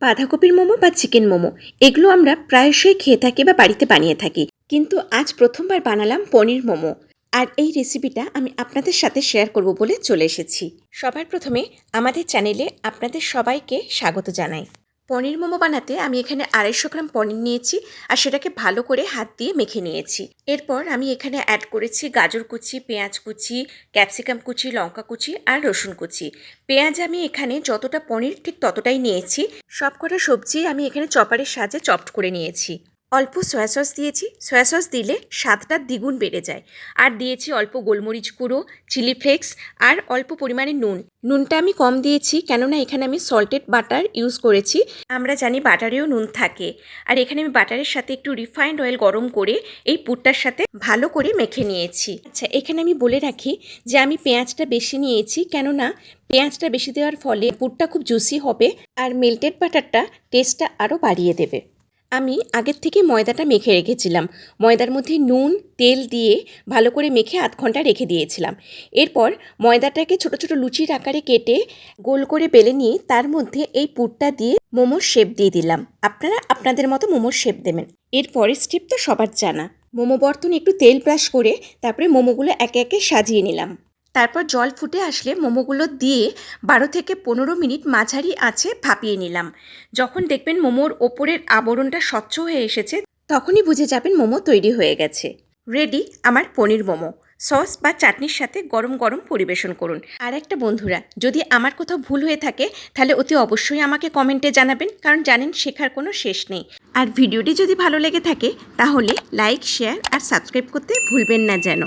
বাঁধাকপির মোমো বা চিকেন মোমো এগুলো আমরা প্রায়শই খেয়ে থাকি বা বাড়িতে বানিয়ে থাকি, কিন্তু আজ প্রথমবার বানালাম পনির মোমো। আর এই রেসিপিটা আমি আপনাদের সাথে শেয়ার করব বলে চলে এসেছি। সবার প্রথমে আমাদের চ্যানেলে আপনাদের সবাইকে স্বাগত জানাই। পনির মোমো বানাতে আমি এখানে 250 গ্রাম পনির নিয়েছি আর সেটাকে ভালো করে হাত দিয়ে মেখে নিয়েছি। এরপর আমি এখানে অ্যাড করেছি গাজর কুচি, পেঁয়াজ কুচি, ক্যাপসিকাম কুচি, লঙ্কা কুচি আর রসুন কুচি। পেঁয়াজ আমি এখানে যতটা পনির ঠিক ততটাই নিয়েছি। সবকটা সবজি আমি এখানে চপারের সাহায্যে চপড করে নিয়েছি। অল্প সয়া সস দিয়েছি, সয়া সস দিলে স্বাদটা দ্বিগুণ বেড়ে যায়। আর দিয়েছি অল্প গোলমরিচ গুঁড়ো, চিলি ফ্লেক্স আর অল্প পরিমাণে নুন। নুনটা আমি কম দিয়েছি কেননা এখানে আমি সল্টেড বাটার ইউজ করেছি। আমরা জানি বাটারেও নুন থাকে। আর এখানে আমি বাটারের সাথে একটু রিফাইন্ড অয়েল গরম করে এই পুরটার সাথে ভালো করে মেখে নিয়েছি। আচ্ছা, এখানে আমি বলে রাখি যে আমি পেঁয়াজটা বেশি নিয়েছি কেননা পেঁয়াজটা বেশি দেওয়ার ফলে পুরটা খুব জুসি হবে আর মেল্টেড বাটারটা টেস্টটা আরও বাড়িয়ে দেবে। আমি আগের থেকে ময়দাটা মেখে রেখেছিলাম। ময়দার মধ্যে নুন তেল দিয়ে ভালো করে মেখে আধ ঘন্টা রেখে দিয়েছিলাম। এরপর ময়দাটাকে ছোট ছোট লুচির আকারে কেটে গোল করে বেলে নিয়ে তার মধ্যে এই পুরটা দিয়ে মোমোর শেপ দিয়ে দিলাম। আপনারা আপনাদের মতো মোমোর শেপ দেবেন। এরপরের স্টেপ তো সবার জানা। মোমো বর্তনে একটু তেল ব্রাশ করে তারপরে মোমোগুলো একে একে সাজিয়ে নিলাম। তারপর জল ফুটে আসলে মোমোগুলো দিয়ে 12 থেকে 15 মিনিট মাঝারি আঁচে ভাপিয়ে নিলাম। যখন দেখবেন মোমোর ওপরের আবরণটা স্বচ্ছ হয়ে এসেছে তখনই বুঝে যাবেন মোমো তৈরি হয়ে গেছে। রেডি আমার পনির মোমো। সস বা চাটনির সাথে গরম গরম পরিবেশন করুন। আর একটা বন্ধুরা, যদি আমার কোথাও ভুল হয়ে থাকে তাহলে অতি অবশ্যই আমাকে কমেন্টে জানাবেন, কারণ জানেন শেখার কোনো শেষ নেই। আর ভিডিওটি যদি ভালো লেগে থাকে তাহলে লাইক, শেয়ার আর সাবস্ক্রাইব করতে ভুলবেন না যেন।